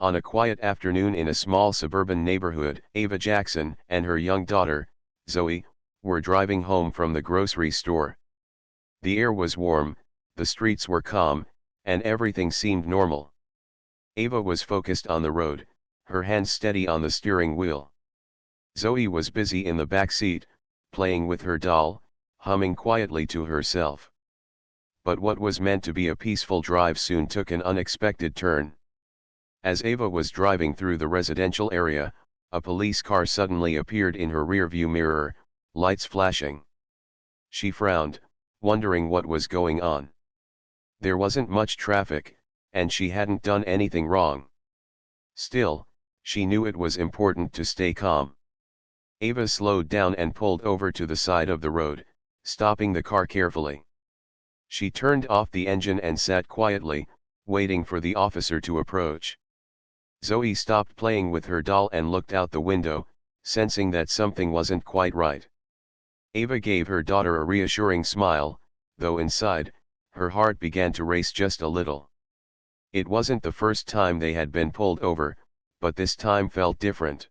On a quiet afternoon in a small suburban neighborhood, Ava Jackson and her young daughter, Zoe, were driving home from the grocery store. The air was warm, the streets were calm, and everything seemed normal. Ava was focused on the road, her hands steady on the steering wheel. Zoe was busy in the back seat, playing with her doll, humming quietly to herself. But what was meant to be a peaceful drive soon took an unexpected turn. As Ava was driving through the residential area, a police car suddenly appeared in her rearview mirror, lights flashing. She frowned, wondering what was going on. There wasn't much traffic, and she hadn't done anything wrong. Still, she knew it was important to stay calm. Ava slowed down and pulled over to the side of the road, stopping the car carefully. She turned off the engine and sat quietly, waiting for the officer to approach. Zoe stopped playing with her doll and looked out the window, sensing that something wasn't quite right. Ava gave her daughter a reassuring smile, though inside, her heart began to race just a little. It wasn't the first time they had been pulled over, but this time felt different.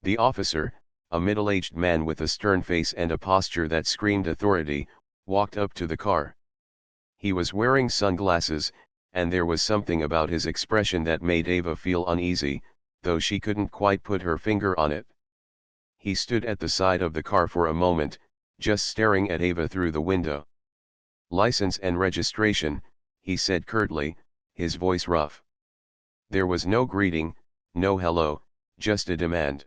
The officer, a middle-aged man with a stern face and a posture that screamed authority, walked up to the car. He was wearing sunglasses, and there was something about his expression that made Ava feel uneasy, though she couldn't quite put her finger on it. He stood at the side of the car for a moment, just staring at Ava through the window. "License and registration," he said curtly, his voice rough. There was no greeting, no hello, just a demand.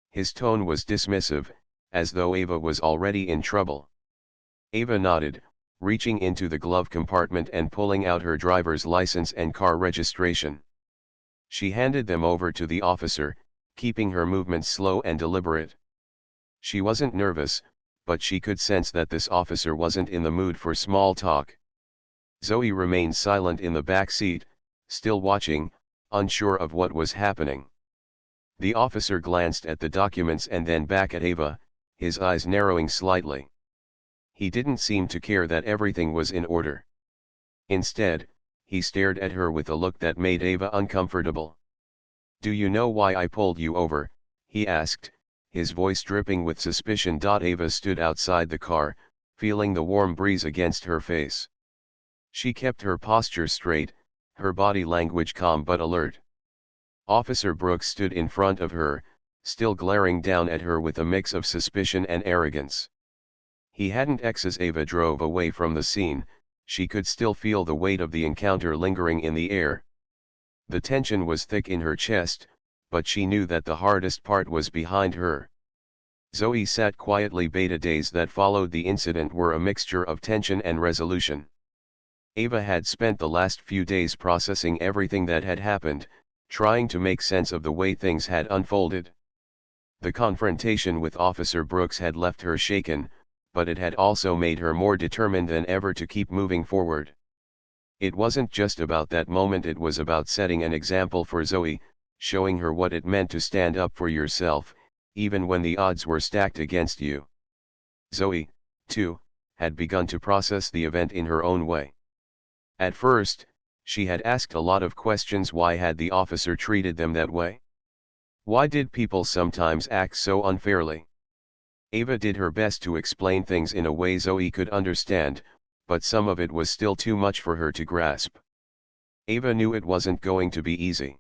His tone was dismissive, as though Ava was already in trouble. Ava nodded, reaching into the glove compartment and pulling out her driver's license and car registration. She handed them over to the officer, keeping her movements slow and deliberate. She wasn't nervous, but she could sense that this officer wasn't in the mood for small talk. Zoe remained silent in the back seat, still watching, unsure of what was happening. The officer glanced at the documents and then back at Ava, his eyes narrowing slightly. He didn't seem to care that everything was in order. Instead, he stared at her with a look that made Ava uncomfortable. "Do you know why I pulled you over?" he asked, his voice dripping with suspicion. Ava stood outside the car, feeling the warm breeze against her face. She kept her posture straight, her body language calm but alert. Officer Brooks stood in front of her, still glaring down at her with a mix of suspicion and arrogance. He hadn't. As Ava drove away from the scene, she could still feel the weight of the encounter lingering in the air. The tension was thick in her chest, but she knew that the hardest part was behind her. Zoe sat quietly. The days that followed the incident were a mixture of tension and resolution. Ava had spent the last few days processing everything that had happened, trying to make sense of the way things had unfolded. The confrontation with Officer Brooks had left her shaken, but it had also made her more determined than ever to keep moving forward. It wasn't just about that moment, it was about setting an example for Zoe, showing her what it meant to stand up for yourself, even when the odds were stacked against you. Zoe, too, had begun to process the event in her own way. At first, she had asked a lot of questions. Why had the officer treated them that way? Why did people sometimes act so unfairly? Ava did her best to explain things in a way Zoe could understand, but some of it was still too much for her to grasp. Ava knew it wasn't going to be easy.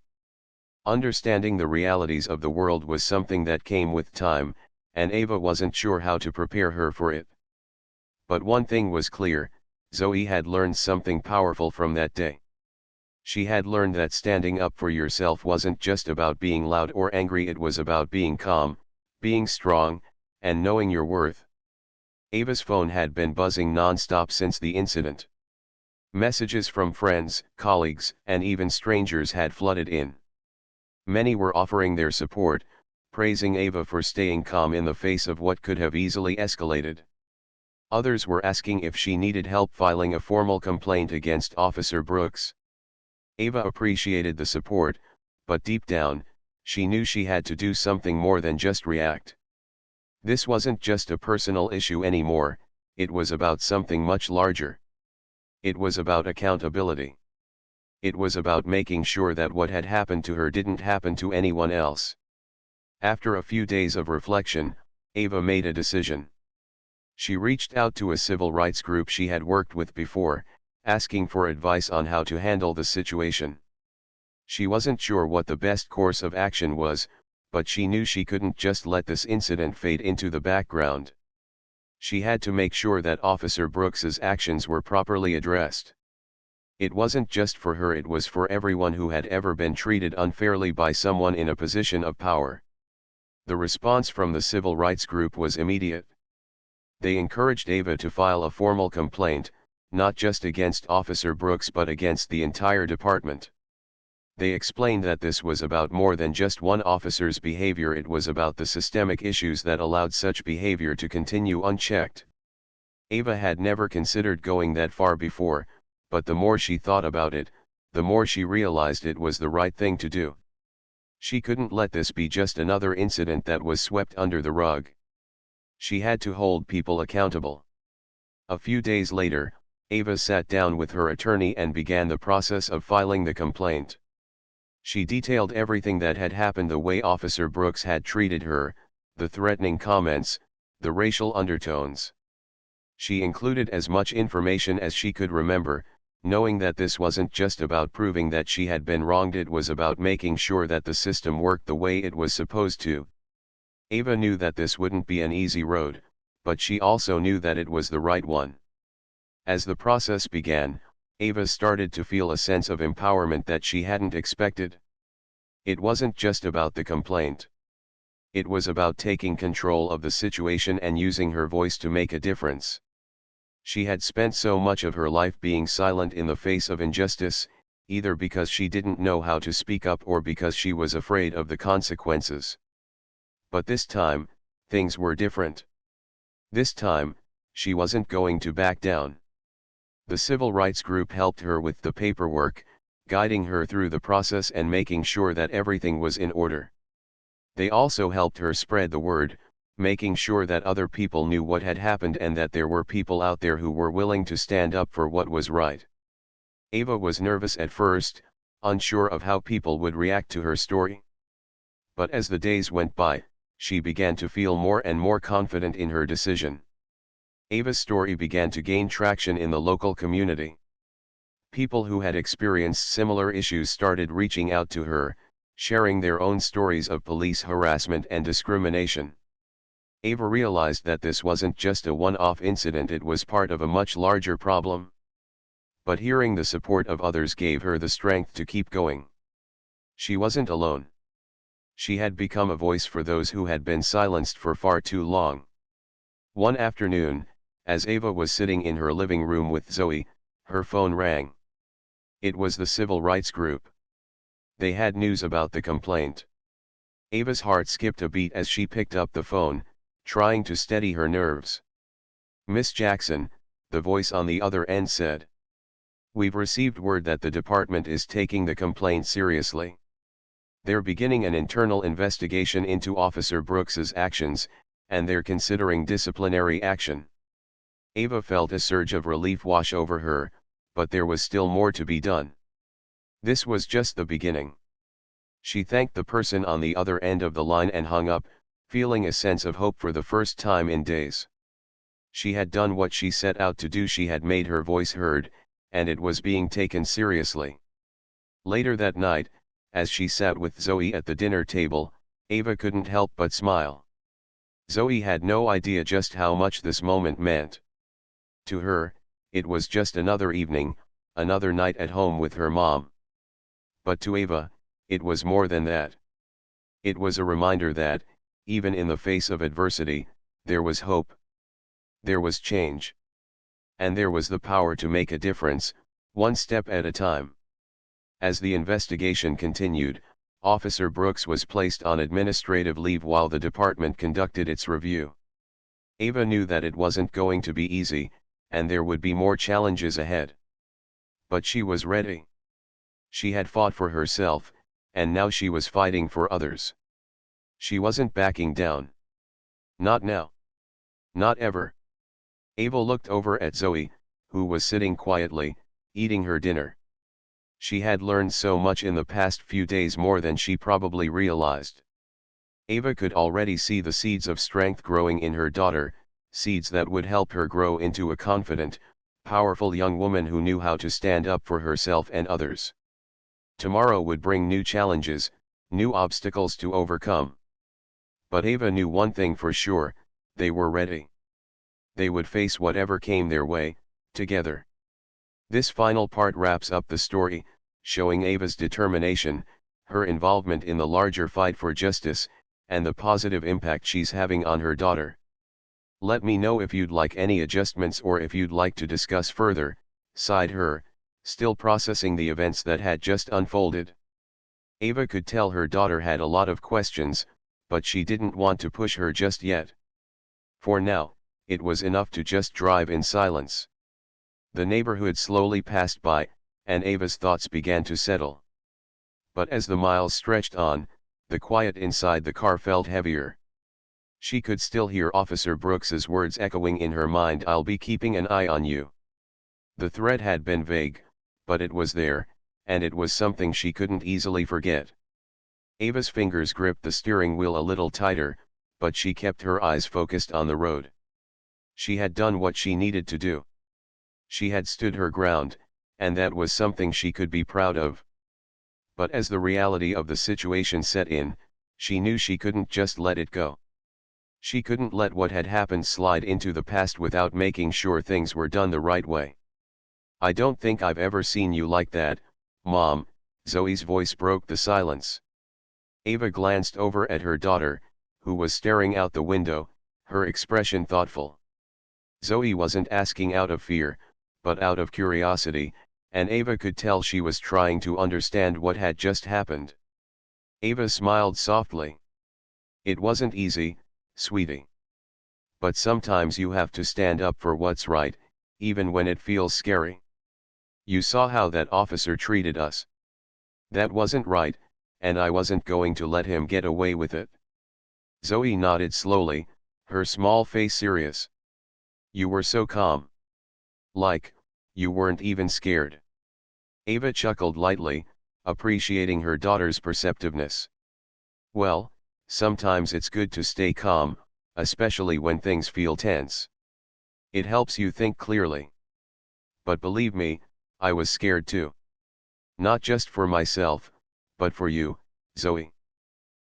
Understanding the realities of the world was something that came with time, and Ava wasn't sure how to prepare her for it. But one thing was clear, Zoe had learned something powerful from that day. She had learned that standing up for yourself wasn't just about being loud or angry, it was about being calm, being strong, and knowing your worth. Ava's phone had been buzzing non-stop since the incident. Messages from friends, colleagues, and even strangers had flooded in. Many were offering their support, praising Ava for staying calm in the face of what could have easily escalated. Others were asking if she needed help filing a formal complaint against Officer Brooks. Ava appreciated the support, but deep down, she knew she had to do something more than just react. This wasn't just a personal issue anymore, it was about something much larger. It was about accountability. It was about making sure that what had happened to her didn't happen to anyone else. After a few days of reflection, Ava made a decision. She reached out to a civil rights group she had worked with before, asking for advice on how to handle the situation. She wasn't sure what the best course of action was, but she knew she couldn't just let this incident fade into the background. She had to make sure that Officer Brooks's actions were properly addressed. It wasn't just for her, it was for everyone who had ever been treated unfairly by someone in a position of power. The response from the civil rights group was immediate. They encouraged Ava to file a formal complaint, not just against Officer Brooks but against the entire department. They explained that this was about more than just one officer's behavior, it was about the systemic issues that allowed such behavior to continue unchecked. Ava had never considered going that far before, but the more she thought about it, the more she realized it was the right thing to do. She couldn't let this be just another incident that was swept under the rug. She had to hold people accountable. A few days later, Ava sat down with her attorney and began the process of filing the complaint. She detailed everything that had happened, the way Officer Brooks had treated her, the threatening comments, the racial undertones. She included as much information as she could remember, knowing that this wasn't just about proving that she had been wronged, it was about making sure that the system worked the way it was supposed to. Ava knew that this wouldn't be an easy road, but she also knew that it was the right one. As the process began, Ava started to feel a sense of empowerment that she hadn't expected. It wasn't just about the complaint. It was about taking control of the situation and using her voice to make a difference. She had spent so much of her life being silent in the face of injustice, either because she didn't know how to speak up or because she was afraid of the consequences. But this time, things were different. This time, she wasn't going to back down. The civil rights group helped her with the paperwork, guiding her through the process and making sure that everything was in order. They also helped her spread the word, making sure that other people knew what had happened and that there were people out there who were willing to stand up for what was right. Ava was nervous at first, unsure of how people would react to her story. But as the days went by, she began to feel more and more confident in her decision. Ava's story began to gain traction in the local community. People who had experienced similar issues started reaching out to her, sharing their own stories of police harassment and discrimination. Ava realized that this wasn't just a one-off incident, it was part of a much larger problem. But hearing the support of others gave her the strength to keep going. She wasn't alone. She had become a voice for those who had been silenced for far too long. One afternoon, as Ava was sitting in her living room with Zoe, her phone rang. It was the civil rights group. They had news about the complaint. Ava's heart skipped a beat as she picked up the phone, trying to steady her nerves. "Miss Jackson," the voice on the other end said. "We've received word that the department is taking the complaint seriously. They're beginning an internal investigation into Officer Brooks's actions, and they're considering disciplinary action." Ava felt a surge of relief wash over her, but there was still more to be done. This was just the beginning. She thanked the person on the other end of the line and hung up, feeling a sense of hope for the first time in days. She had done what she set out to do, she had made her voice heard, and it was being taken seriously. Later that night, as she sat with Zoe at the dinner table, Ava couldn't help but smile. Zoe had no idea just how much this moment meant. To her, it was just another evening, another night at home with her mom. But to Ava, it was more than that. It was a reminder that, even in the face of adversity, there was hope. There was change. And there was the power to make a difference, one step at a time. As the investigation continued, Officer Brooks was placed on administrative leave while the department conducted its review. Ava knew that it wasn't going to be easy, and there would be more challenges ahead. But she was ready. She had fought for herself, and now she was fighting for others. She wasn't backing down. Not now. Not ever. Ava looked over at Zoe, who was sitting quietly, eating her dinner. She had learned so much in the past few days, more than she probably realized. Ava could already see the seeds of strength growing in her daughter, seeds that would help her grow into a confident, powerful young woman who knew how to stand up for herself and others. Tomorrow would bring new challenges, new obstacles to overcome. But Ava knew one thing for sure: they were ready. They would face whatever came their way, together. This final part wraps up the story, showing Ava's determination, her involvement in the larger fight for justice, and the positive impact she's having on her daughter. Let me know if you'd like any adjustments or if you'd like to discuss further, sighed her, still processing the events that had just unfolded. Ava could tell her daughter had a lot of questions, but she didn't want to push her just yet. For now, it was enough to just drive in silence. The neighborhood slowly passed by, and Ava's thoughts began to settle. But as the miles stretched on, the quiet inside the car felt heavier. She could still hear Officer Brooks's words echoing in her mind: "I'll be keeping an eye on you." The threat had been vague, but it was there, and it was something she couldn't easily forget. Ava's fingers gripped the steering wheel a little tighter, but she kept her eyes focused on the road. She had done what she needed to do. She had stood her ground, and that was something she could be proud of. But as the reality of the situation set in, she knew she couldn't just let it go. She couldn't let what had happened slide into the past without making sure things were done the right way. "I don't think I've ever seen you like that, Mom," Zoe's voice broke the silence. Ava glanced over at her daughter, who was staring out the window, her expression thoughtful. Zoe wasn't asking out of fear, but out of curiosity, and Ava could tell she was trying to understand what had just happened. Ava smiled softly. "It wasn't easy, sweetie. But sometimes you have to stand up for what's right, even when it feels scary. You saw how that officer treated us. That wasn't right, and I wasn't going to let him get away with it." Zoe nodded slowly, her small face serious. "You were so calm. Like, you weren't even scared." Ava chuckled lightly, appreciating her daughter's perceptiveness. "Well, sometimes it's good to stay calm, especially when things feel tense. It helps you think clearly. But believe me, I was scared too. Not just for myself, but for you, Zoe.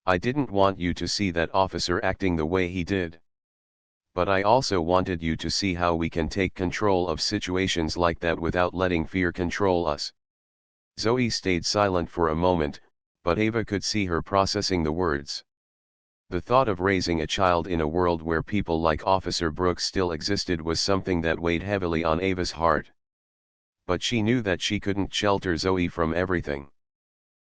I didn't want you to see that officer acting the way he did. But I also wanted you to see how we can take control of situations like that without letting fear control us." Zoe stayed silent for a moment, but Ava could see her processing the words. The thought of raising a child in a world where people like Officer Brooks still existed was something that weighed heavily on Ava's heart. But she knew that she couldn't shelter Zoe from everything.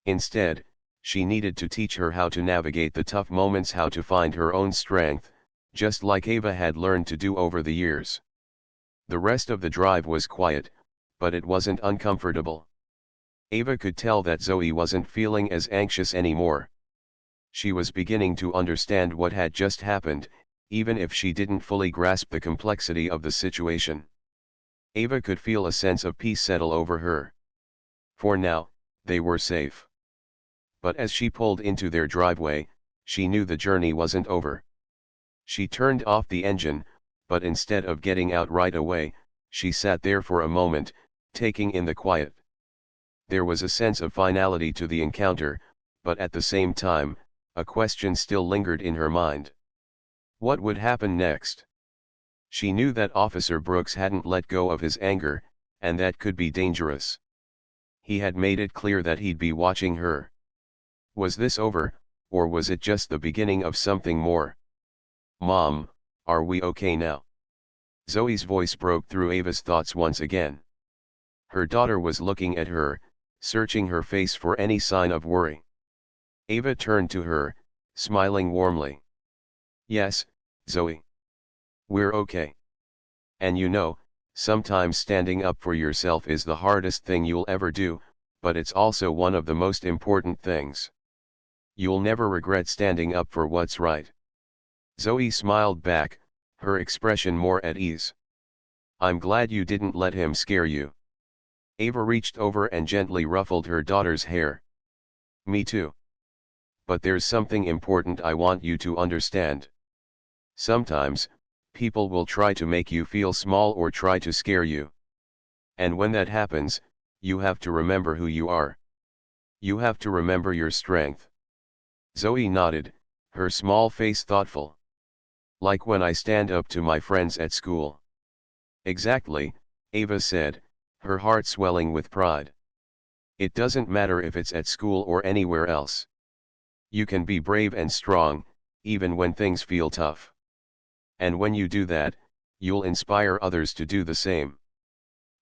Instead, she needed to teach her how to navigate the tough moments, how to find her own strength, just like Ava had learned to do over the years. The rest of the drive was quiet, but it wasn't uncomfortable. Ava could tell that Zoe wasn't feeling as anxious anymore. She was beginning to understand what had just happened, even if she didn't fully grasp the complexity of the situation. Ava could feel a sense of peace settle over her. For now, they were safe. But as she pulled into their driveway, she knew the journey wasn't over. She turned off the engine, but instead of getting out right away, she sat there for a moment, taking in the quiet. There was a sense of finality to the encounter, but at the same time, a question still lingered in her mind. What would happen next? She knew that Officer Brooks hadn't let go of his anger, and that could be dangerous. He had made it clear that he'd be watching her. Was this over, or was it just the beginning of something more? "Mom, are we okay now?" Zoe's voice broke through Ava's thoughts once again. Her daughter was looking at her, searching her face for any sign of worry. Ava turned to her, smiling warmly. "Yes, Zoe. We're okay. And you know, sometimes standing up for yourself is the hardest thing you'll ever do, but it's also one of the most important things. You'll never regret standing up for what's right." Zoe smiled back, her expression more at ease. "I'm glad you didn't let him scare you." Ava reached over and gently ruffled her daughter's hair. Me too. But there's something important I want you to understand. Sometimes, people will try to make you feel small or try to scare you. And when that happens, you have to remember who you are. You have to remember your strength. Zoe nodded, her small face thoughtful. Like when I stand up to my friends at school. Exactly, Ava said, her heart swelling with pride. It doesn't matter if it's at school or anywhere else. You can be brave and strong, even when things feel tough. And when you do that, you'll inspire others to do the same.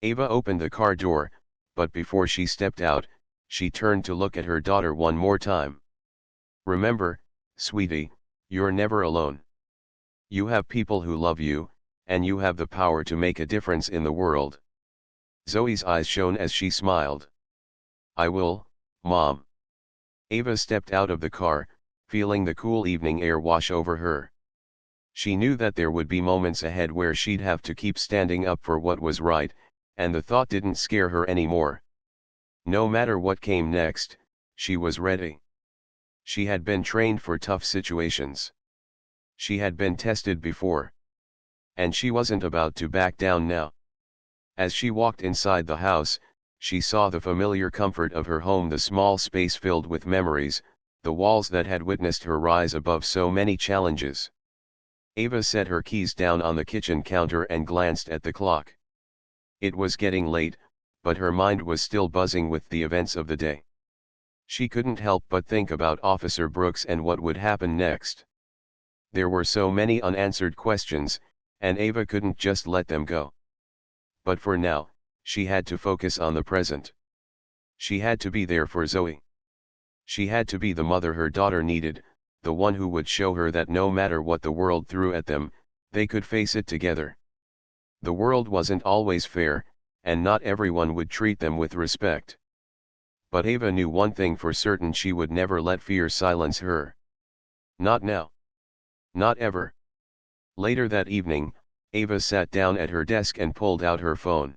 Ava opened the car door, but before she stepped out, she turned to look at her daughter one more time. Remember, sweetie, you're never alone. You have people who love you, and you have the power to make a difference in the world. Zoe's eyes shone as she smiled. I will, Mom. Ava stepped out of the car, feeling the cool evening air wash over her. She knew that there would be moments ahead where she'd have to keep standing up for what was right, and the thought didn't scare her anymore. No matter what came next, she was ready. She had been trained for tough situations. She had been tested before. And she wasn't about to back down now. As she walked inside the house, she saw the familiar comfort of her home, the small space filled with memories, the walls that had witnessed her rise above so many challenges. Ava set her keys down on the kitchen counter and glanced at the clock. It was getting late, but her mind was still buzzing with the events of the day. She couldn't help but think about Officer Brooks and what would happen next. There were so many unanswered questions, and Ava couldn't just let them go. But for now, she had to focus on the present. She had to be there for Zoe. She had to be the mother her daughter needed, the one who would show her that no matter what the world threw at them, they could face it together. The world wasn't always fair, and not everyone would treat them with respect. But Ava knew one thing for certain: she would never let fear silence her. Not now. Not ever. Later that evening, Ava sat down at her desk and pulled out her phone.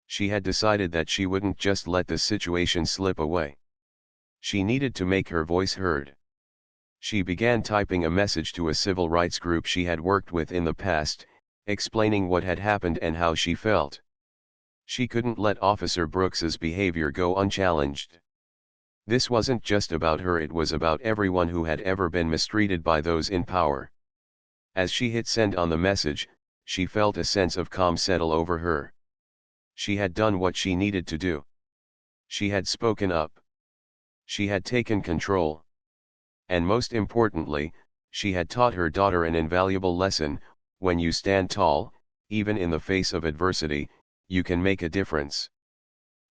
She had decided that she wouldn't just let the situation slip away. She needed to make her voice heard. She began typing a message to a civil rights group she had worked with in the past, explaining what had happened and how she felt. She couldn't let Officer Brooks's behavior go unchallenged. This wasn't just about her, it was about everyone who had ever been mistreated by those in power. As she hit send on the message, she felt a sense of calm settle over her. She had done what she needed to do. She had spoken up. She had taken control. And most importantly, she had taught her daughter an invaluable lesson: when you stand tall, even in the face of adversity, you can make a difference.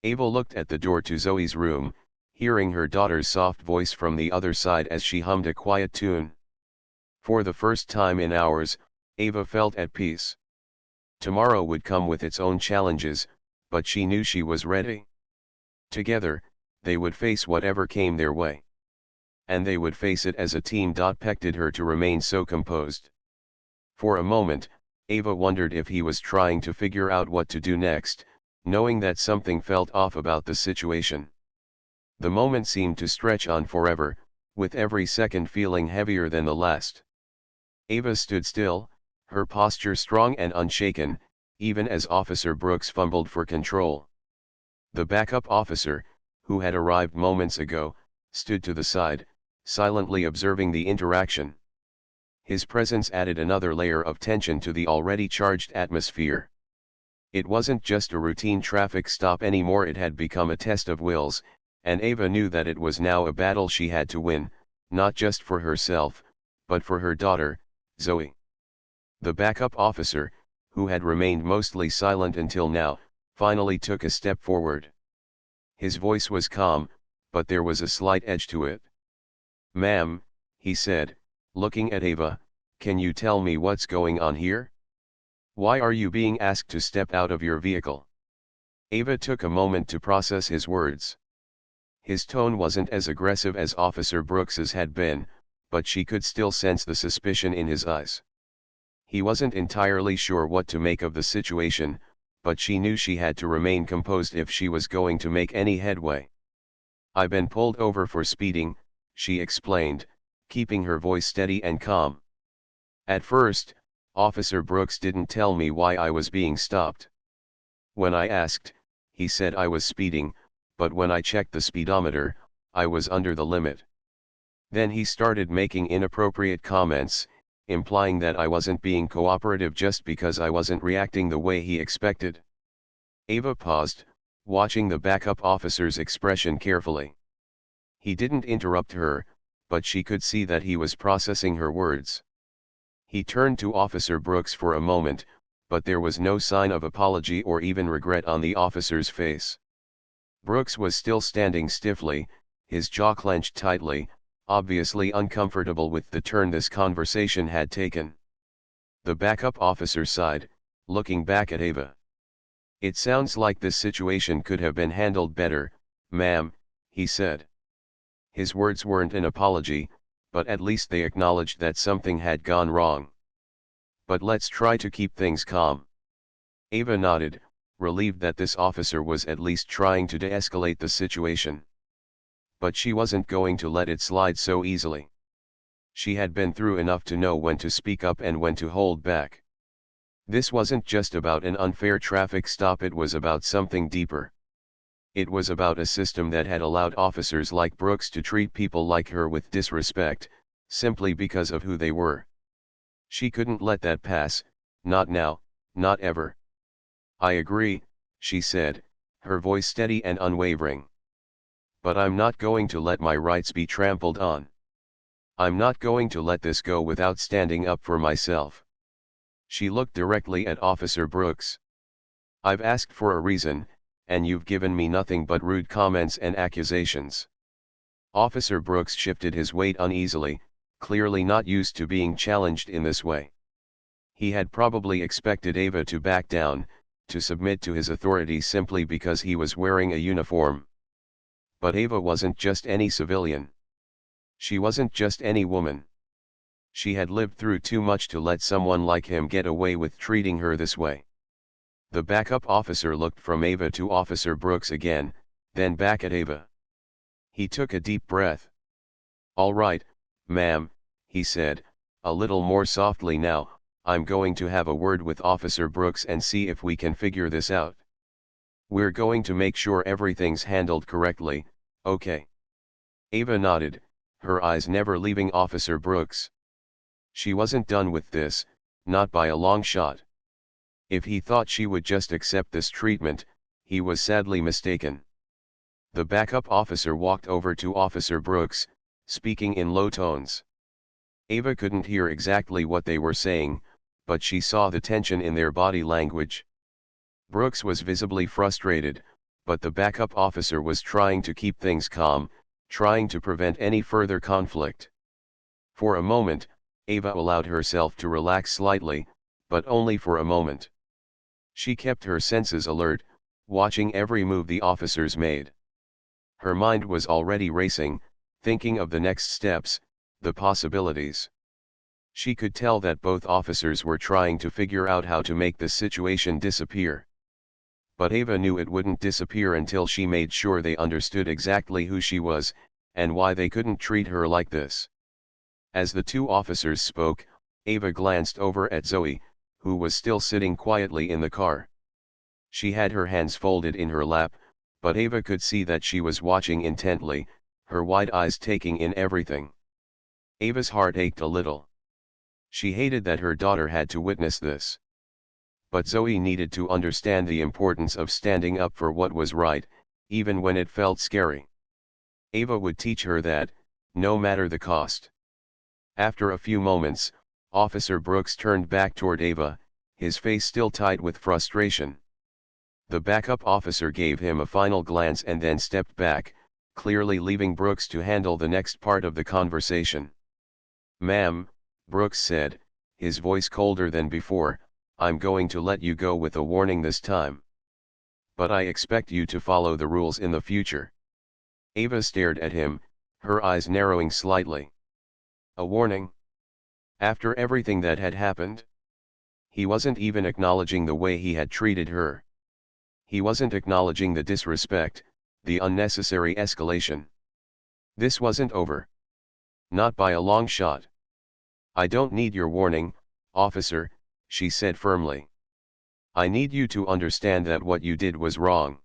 Ava looked at the door to Zoe's room, hearing her daughter's soft voice from the other side as she hummed a quiet tune. For the first time in hours, Ava felt at peace. Tomorrow would come with its own challenges, but she knew she was ready. Together, they would face whatever came their way. And they would face it as a team. Pected her to remain so composed. For a moment, Ava wondered if he was trying to figure out what to do next, knowing that something felt off about the situation. The moment seemed to stretch on forever, with every second feeling heavier than the last. Ava stood still, her posture strong and unshaken, even as Officer Brooks fumbled for control. The backup officer, who had arrived moments ago, stood to the side, silently observing the interaction. His presence added another layer of tension to the already charged atmosphere. It wasn't just a routine traffic stop anymore, it had become a test of wills, and Ava knew that it was now a battle she had to win, not just for herself, but for her daughter, Zoe. The backup officer, who had remained mostly silent until now, finally took a step forward. His voice was calm, but there was a slight edge to it. "Ma'am," he said, looking at Ava, "can you tell me what's going on here? Why are you being asked to step out of your vehicle?" Ava took a moment to process his words. His tone wasn't as aggressive as Officer Brooks's had been, but she could still sense the suspicion in his eyes. He wasn't entirely sure what to make of the situation, but she knew she had to remain composed if she was going to make any headway. "I've been pulled over for speeding," she explained, keeping her voice steady and calm. "At first, Officer Brooks didn't tell me why I was being stopped. When I asked, he said I was speeding, but when I checked the speedometer, I was under the limit. Then he started making inappropriate comments, implying that I wasn't being cooperative just because I wasn't reacting the way he expected." Ava paused, watching the backup officer's expression carefully. He didn't interrupt her, but she could see that he was processing her words. He turned to Officer Brooks for a moment, but there was no sign of apology or even regret on the officer's face. Brooks was still standing stiffly, his jaw clenched tightly, obviously uncomfortable with the turn this conversation had taken. The backup officer sighed, looking back at Ava. "It sounds like this situation could have been handled better, ma'am," he said. His words weren't an apology, but at least they acknowledged that something had gone wrong. "But let's try to keep things calm." Ava nodded, relieved that this officer was at least trying to de-escalate the situation. But she wasn't going to let it slide so easily. She had been through enough to know when to speak up and when to hold back. This wasn't just about an unfair traffic stop, it was about something deeper. It was about a system that had allowed officers like Brooks to treat people like her with disrespect, simply because of who they were. She couldn't let that pass, not now, not ever. "I agree," she said, her voice steady and unwavering. "But I'm not going to let my rights be trampled on. I'm not going to let this go without standing up for myself." She looked directly at Officer Brooks. "I've asked for a reason, and you've given me nothing but rude comments and accusations." Officer Brooks shifted his weight uneasily, clearly not used to being challenged in this way. He had probably expected Ava to back down, to submit to his authority simply because he was wearing a uniform. But Ava wasn't just any civilian. She wasn't just any woman. She had lived through too much to let someone like him get away with treating her this way. The backup officer looked from Ava to Officer Brooks again, then back at Ava. He took a deep breath. "All right, ma'am," he said, a little more softly now, "I'm going to have a word with Officer Brooks and see if we can figure this out. We're going to make sure everything's handled correctly, okay?" Ava nodded, her eyes never leaving Officer Brooks. She wasn't done with this, not by a long shot. If he thought she would just accept this treatment, he was sadly mistaken. The backup officer walked over to Officer Brooks, speaking in low tones. Ava couldn't hear exactly what they were saying, but she saw the tension in their body language. Brooks was visibly frustrated, but the backup officer was trying to keep things calm, trying to prevent any further conflict. For a moment, Ava allowed herself to relax slightly, but only for a moment. She kept her senses alert, watching every move the officers made. Her mind was already racing, thinking of the next steps, the possibilities. She could tell that both officers were trying to figure out how to make the situation disappear. But Ava knew it wouldn't disappear until she made sure they understood exactly who she was, and why they couldn't treat her like this. As the two officers spoke, Ava glanced over at Zoe, who was still sitting quietly in the car. She had her hands folded in her lap, but Ava could see that she was watching intently, her wide eyes taking in everything. Ava's heart ached a little. She hated that her daughter had to witness this. But Zoe needed to understand the importance of standing up for what was right, even when it felt scary. Ava would teach her that, no matter the cost. After a few moments, Officer Brooks turned back toward Ava, his face still tight with frustration. The backup officer gave him a final glance and then stepped back, clearly leaving Brooks to handle the next part of the conversation. "Ma'am," Brooks said, his voice colder than before, "I'm going to let you go with a warning this time. But I expect you to follow the rules in the future." Ava stared at him, her eyes narrowing slightly. A warning? After everything that had happened? He wasn't even acknowledging the way he had treated her. He wasn't acknowledging the disrespect, the unnecessary escalation. This wasn't over. Not by a long shot. I don't need your warning, officer, she said firmly. I need you to understand that what you did was wrong.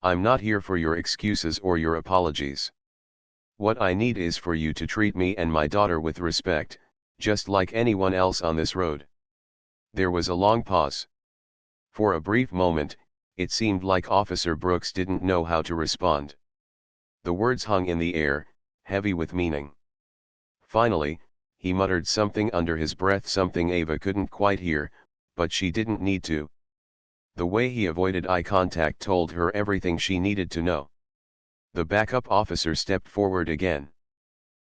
I'm not here for your excuses or your apologies. What I need is for you to treat me and my daughter with respect, just like anyone else on this road. There was a long pause. For a brief moment, it seemed like Officer Brooks didn't know how to respond. The words hung in the air, heavy with meaning. Finally, he muttered something under his breath, something Ava couldn't quite hear, but she didn't need to. The way he avoided eye contact told her everything she needed to know. The backup officer stepped forward again.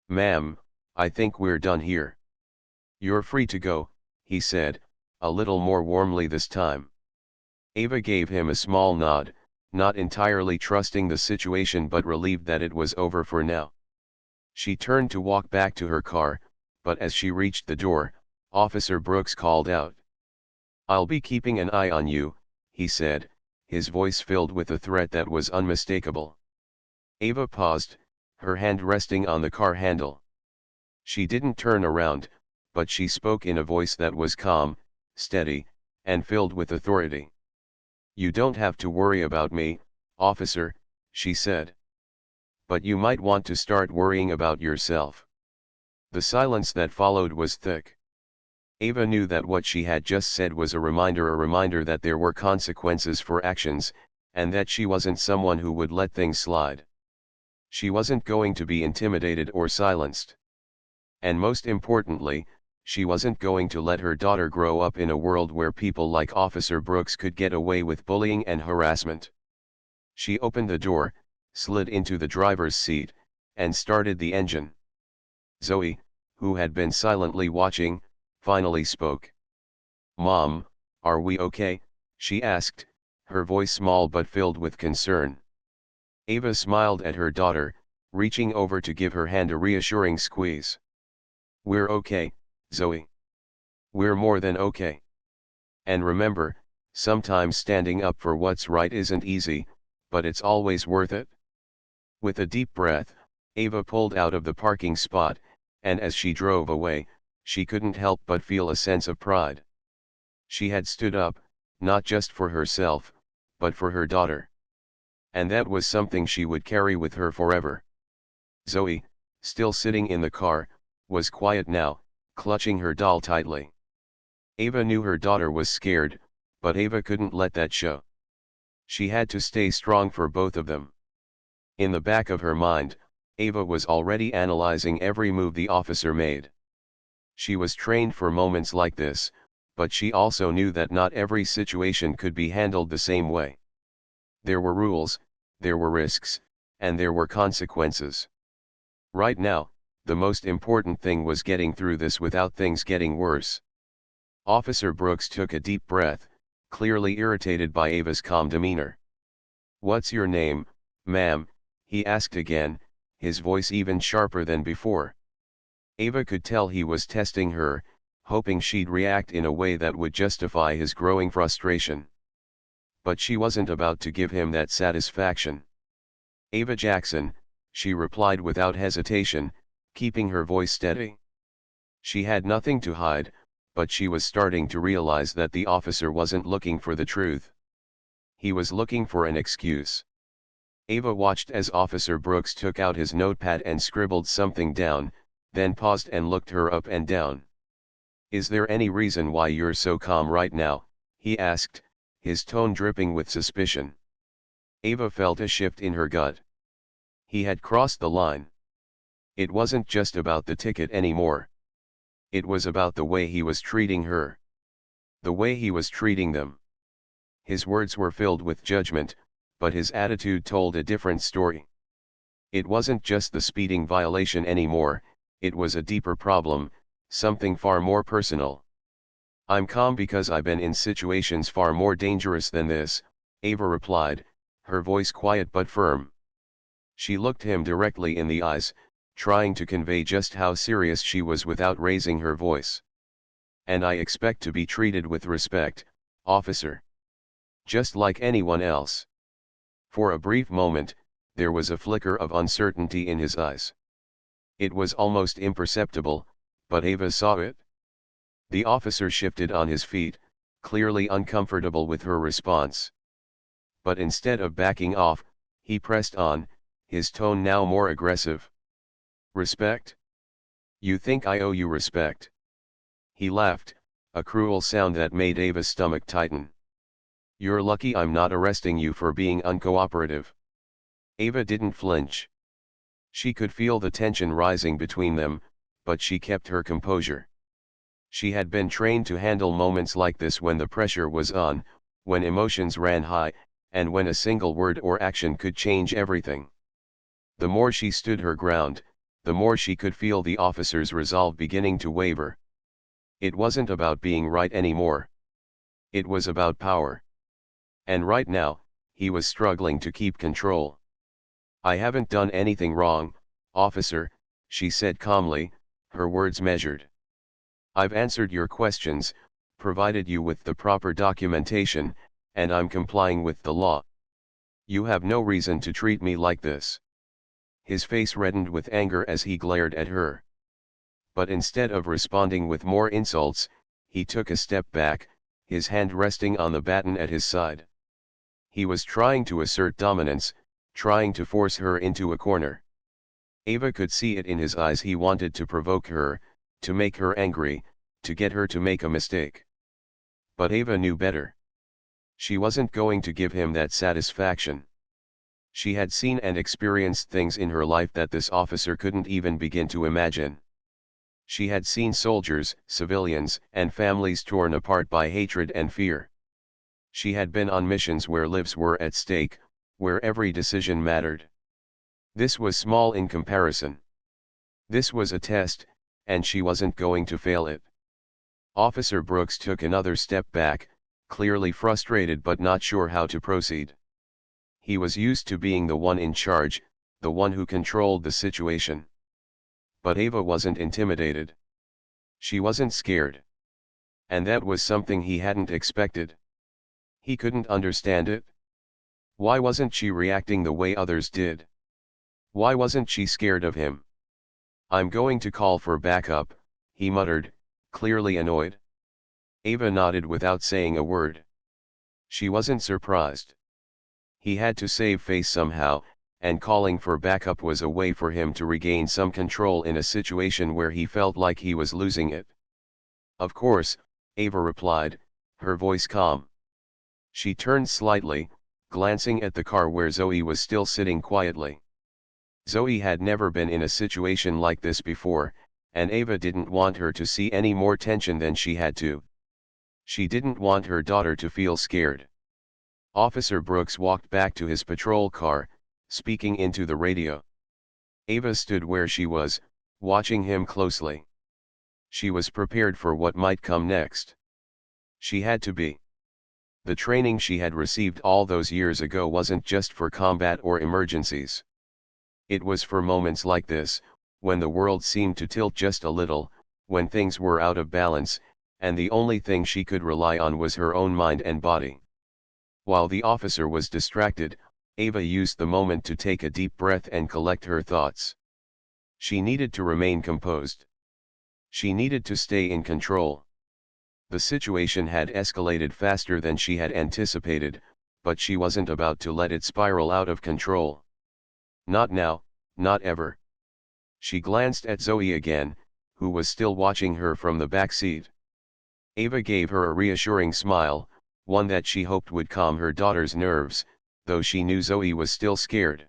Ma'am, I think we're done here. You're free to go, he said, a little more warmly this time. Ava gave him a small nod, not entirely trusting the situation but relieved that it was over for now. She turned to walk back to her car, but as she reached the door, Officer Brooks called out. I'll be keeping an eye on you, he said, his voice filled with a threat that was unmistakable. Ava paused, her hand resting on the car handle. She didn't turn around, but she spoke in a voice that was calm, steady, and filled with authority. You don't have to worry about me, officer, she said. But you might want to start worrying about yourself. The silence that followed was thick. Ava knew that what she had just said was a reminder that there were consequences for actions, and that she wasn't someone who would let things slide. She wasn't going to be intimidated or silenced. And most importantly, she wasn't going to let her daughter grow up in a world where people like Officer Brooks could get away with bullying and harassment. She opened the door, slid into the driver's seat, and started the engine. Zoe, who had been silently watching, finally spoke. Mom, are we okay? She asked, her voice small but filled with concern. Ava smiled at her daughter, reaching over to give her hand a reassuring squeeze. We're okay, Zoe. We're more than okay. And remember, sometimes standing up for what's right isn't easy, but it's always worth it. With a deep breath, Ava pulled out of the parking spot, and as she drove away, she couldn't help but feel a sense of pride. She had stood up, not just for herself, but for her daughter. And that was something she would carry with her forever. Zoe, still sitting in the car, was quiet now, clutching her doll tightly. Ava knew her daughter was scared, but Ava couldn't let that show. She had to stay strong for both of them. In the back of her mind, Ava was already analyzing every move the officer made. She was trained for moments like this, but she also knew that not every situation could be handled the same way. There were rules, there were risks, and there were consequences. Right now, the most important thing was getting through this without things getting worse. Officer Brooks took a deep breath, clearly irritated by Ava's calm demeanor. What's your name, ma'am? He asked again, his voice even sharper than before. Ava could tell he was testing her, hoping she'd react in a way that would justify his growing frustration. But she wasn't about to give him that satisfaction. Ava Jackson, she replied without hesitation, keeping her voice steady. She had nothing to hide, but she was starting to realize that the officer wasn't looking for the truth. He was looking for an excuse. Ava watched as Officer Brooks took out his notepad and scribbled something down, then paused and looked her up and down. Is there any reason why you're so calm right now? He asked, his tone dripping with suspicion. Ava felt a shift in her gut. He had crossed the line. It wasn't just about the ticket anymore. It was about the way he was treating her. The way he was treating them. His words were filled with judgment, but his attitude told a different story. It wasn't just the speeding violation anymore, it was a deeper problem, something far more personal. I'm calm because I've been in situations far more dangerous than this, Ava replied, her voice quiet but firm. She looked him directly in the eyes, trying to convey just how serious she was without raising her voice. And I expect to be treated with respect, officer. just like anyone else. For a brief moment, there was a flicker of uncertainty in his eyes. It was almost imperceptible, but Ava saw it. The officer shifted on his feet, clearly uncomfortable with her response. But instead of backing off, he pressed on, his tone now more aggressive. "Respect? You think I owe you respect?" He laughed, a cruel sound that made Ava's stomach tighten. "You're lucky I'm not arresting you for being uncooperative." Ava didn't flinch. She could feel the tension rising between them, but she kept her composure. She had been trained to handle moments like this when the pressure was on, when emotions ran high, and when a single word or action could change everything. The more she stood her ground, the more she could feel the officer's resolve beginning to waver. It wasn't about being right anymore. It was about power. And right now, he was struggling to keep control. "I haven't done anything wrong, officer," she said calmly, her words measured. "I've answered your questions, provided you with the proper documentation, and I'm complying with the law. You have no reason to treat me like this." His face reddened with anger as he glared at her. But instead of responding with more insults, he took a step back, his hand resting on the baton at his side. He was trying to assert dominance, trying to force her into a corner. Ava could see it in his eyes. He wanted to provoke her, to make her angry, to get her to make a mistake. But Ava knew better. She wasn't going to give him that satisfaction. She had seen and experienced things in her life that this officer couldn't even begin to imagine. She had seen soldiers, civilians, and families torn apart by hatred and fear. She had been on missions where lives were at stake, where every decision mattered. This was small in comparison. This was a test, and she wasn't going to fail it. Officer Brooks took another step back, clearly frustrated but not sure how to proceed. He was used to being the one in charge, the one who controlled the situation. But Ava wasn't intimidated. She wasn't scared. And that was something he hadn't expected. He couldn't understand it. Why wasn't she reacting the way others did? Why wasn't she scared of him? "I'm going to call for backup," he muttered, clearly annoyed. Ava nodded without saying a word. She wasn't surprised. He had to save face somehow, and calling for backup was a way for him to regain some control in a situation where he felt like he was losing it. "Of course," Ava replied, her voice calm. She turned slightly, glancing at the car where Zoe was still sitting quietly. Zoe had never been in a situation like this before, and Ava didn't want her to see any more tension than she had to. She didn't want her daughter to feel scared. Officer Brooks walked back to his patrol car, speaking into the radio. Ava stood where she was, watching him closely. She was prepared for what might come next. She had to be. The training she had received all those years ago wasn't just for combat or emergencies. It was for moments like this, when the world seemed to tilt just a little, when things were out of balance, and the only thing she could rely on was her own mind and body. While the officer was distracted, Ava used the moment to take a deep breath and collect her thoughts. She needed to remain composed. She needed to stay in control. The situation had escalated faster than she had anticipated, but she wasn't about to let it spiral out of control. Not now, not ever. She glanced at Zoe again, who was still watching her from the back seat. Ava gave her a reassuring smile, one that she hoped would calm her daughter's nerves, though she knew Zoe was still scared.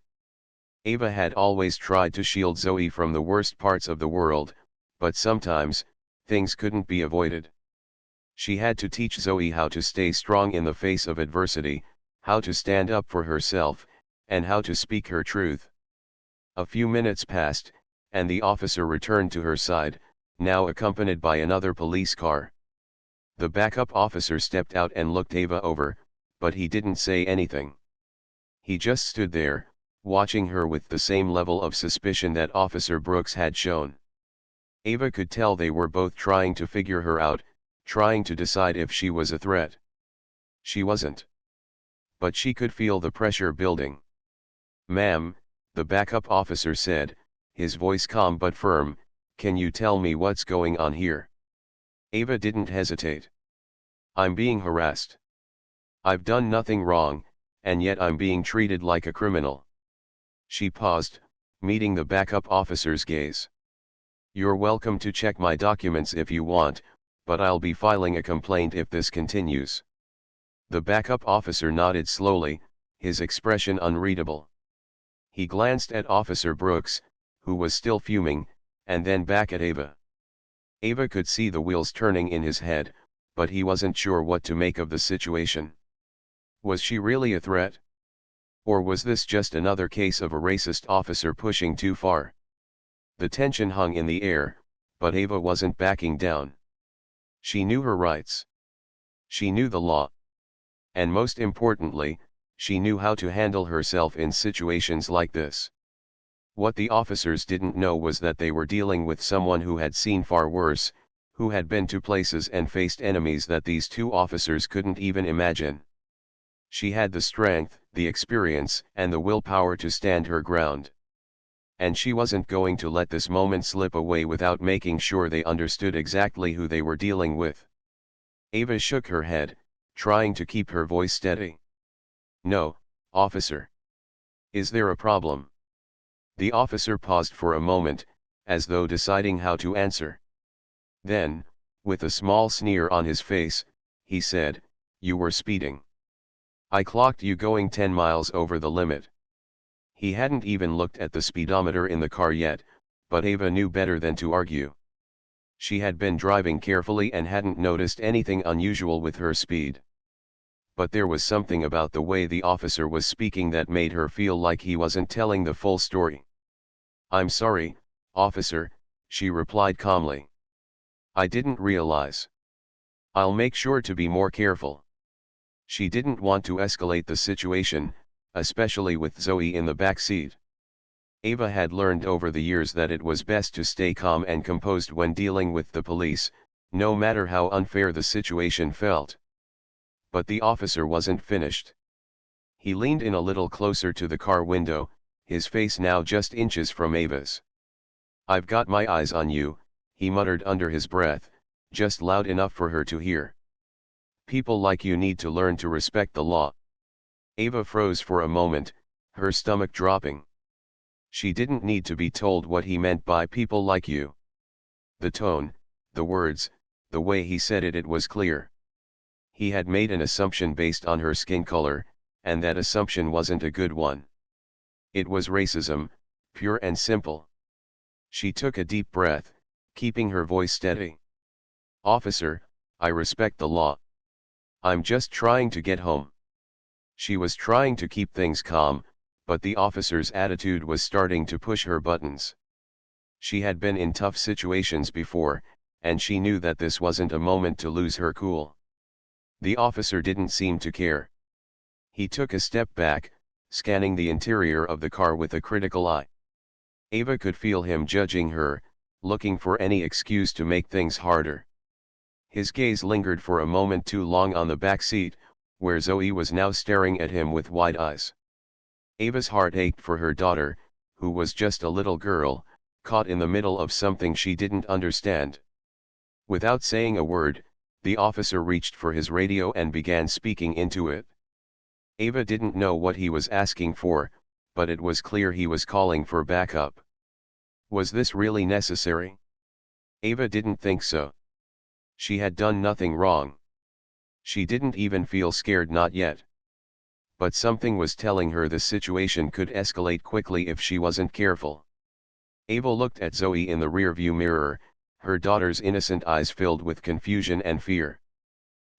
Ava had always tried to shield Zoe from the worst parts of the world, but sometimes, things couldn't be avoided. She had to teach Zoe how to stay strong in the face of adversity, how to stand up for herself, and how to speak her truth. A few minutes passed, and the officer returned to her side, now accompanied by another police car. The backup officer stepped out and looked Ava over, but he didn't say anything. He just stood there, watching her with the same level of suspicion that Officer Brooks had shown. Ava could tell they were both trying to figure her out, trying to decide if she was a threat. She wasn't. but she could feel the pressure building. "Ma'am," the backup officer said, his voice calm but firm, "can you tell me what's going on here?" Ava didn't hesitate. "I'm being harassed. I've done nothing wrong, and yet I'm being treated like a criminal." She paused, meeting the backup officer's gaze. "You're welcome to check my documents if you want, but I'll be filing a complaint if this continues." The backup officer nodded slowly, his expression unreadable. He glanced at Officer Brooks, who was still fuming, and then back at Ava. Ava could see the wheels turning in his head, but he wasn't sure what to make of the situation. Was she really a threat? Or was this just another case of a racist officer pushing too far? The tension hung in the air, but Ava wasn't backing down. She knew her rights. She knew the law. And most importantly, she knew how to handle herself in situations like this. What the officers didn't know was that they were dealing with someone who had seen far worse, who had been to places and faced enemies that these two officers couldn't even imagine. She had the strength, the experience, and the willpower to stand her ground. And she wasn't going to let this moment slip away without making sure they understood exactly who they were dealing with. Ava shook her head, trying to keep her voice steady. "No, officer. Is there a problem?" The officer paused for a moment, as though deciding how to answer. Then, with a small sneer on his face, he said, "You were speeding. I clocked you going 10 miles over the limit." He hadn't even looked at the speedometer in the car yet, but Ava knew better than to argue. She had been driving carefully and hadn't noticed anything unusual with her speed. But there was something about the way the officer was speaking that made her feel like he wasn't telling the full story. "I'm sorry, officer," she replied calmly. "I didn't realize. I'll make sure to be more careful." She didn't want to escalate the situation, especially with Zoe in the back seat. Ava had learned over the years that it was best to stay calm and composed when dealing with the police, no matter how unfair the situation felt. But the officer wasn't finished. He leaned in a little closer to the car window, his face now just inches from Ava's. "I've got my eyes on you," he muttered under his breath, just loud enough for her to hear. "People like you need to learn to respect the law." Ava froze for a moment, her stomach dropping. She didn't need to be told what he meant by "people like you." The tone, the words, the way he said it was clear. He had made an assumption based on her skin color, and that assumption wasn't a good one. It was racism, pure and simple. She took a deep breath, keeping her voice steady. "Officer, I respect the law. I'm just trying to get home." She was trying to keep things calm, but the officer's attitude was starting to push her buttons. She had been in tough situations before, and she knew that this wasn't a moment to lose her cool. The officer didn't seem to care. He took a step back, scanning the interior of the car with a critical eye. Ava could feel him judging her, looking for any excuse to make things harder. His gaze lingered for a moment too long on the back seat, where Zoe was now staring at him with wide eyes. Ava's heart ached for her daughter, who was just a little girl, caught in the middle of something she didn't understand. Without saying a word, the officer reached for his radio and began speaking into it. Ava didn't know what he was asking for, but it was clear he was calling for backup. Was this really necessary? Ava didn't think so. She had done nothing wrong. She didn't even feel scared, not yet. But something was telling her the situation could escalate quickly if she wasn't careful. Ava looked at Zoe in the rearview mirror, her daughter's innocent eyes filled with confusion and fear.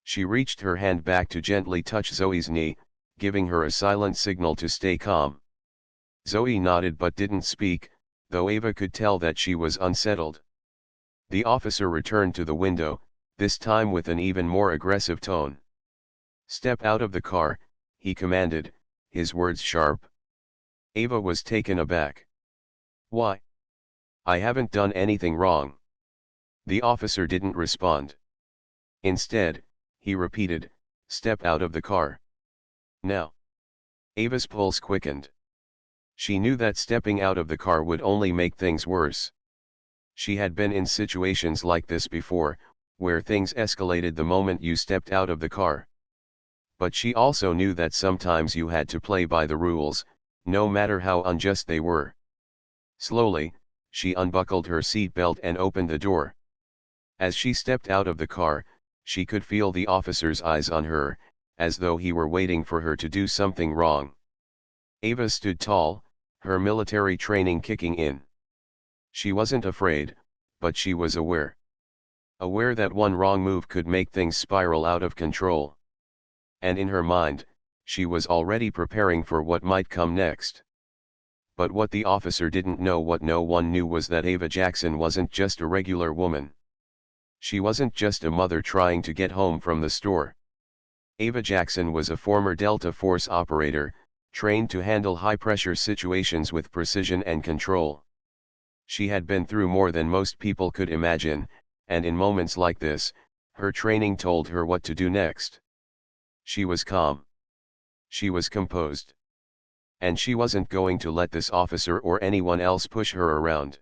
She reached her hand back to gently touch Zoe's knee, giving her a silent signal to stay calm. Zoe nodded but didn't speak, though Ava could tell that she was unsettled. The officer returned to the window, this time with an even more aggressive tone. "Step out of the car," he commanded, his words sharp. Ava was taken aback. "Why? I haven't done anything wrong." The officer didn't respond. Instead, he repeated, "Step out of the car. Now." Ava's pulse quickened. She knew that stepping out of the car would only make things worse. She had been in situations like this before, where things escalated the moment you stepped out of the car. But she also knew that sometimes you had to play by the rules, no matter how unjust they were. Slowly, she unbuckled her seatbelt and opened the door. As she stepped out of the car, she could feel the officer's eyes on her, as though he were waiting for her to do something wrong. Ava stood tall, her military training kicking in. She wasn't afraid, but she was aware. Aware that one wrong move could make things spiral out of control. And in her mind, she was already preparing for what might come next. But what the officer didn't know, what no one knew, was that Ava Jackson wasn't just a regular woman. She wasn't just a mother trying to get home from the store. Ava Jackson was a former Delta Force operator, trained to handle high-pressure situations with precision and control. She had been through more than most people could imagine, and in moments like this, her training told her what to do next. She was calm. She was composed. And she wasn't going to let this officer or anyone else push her around.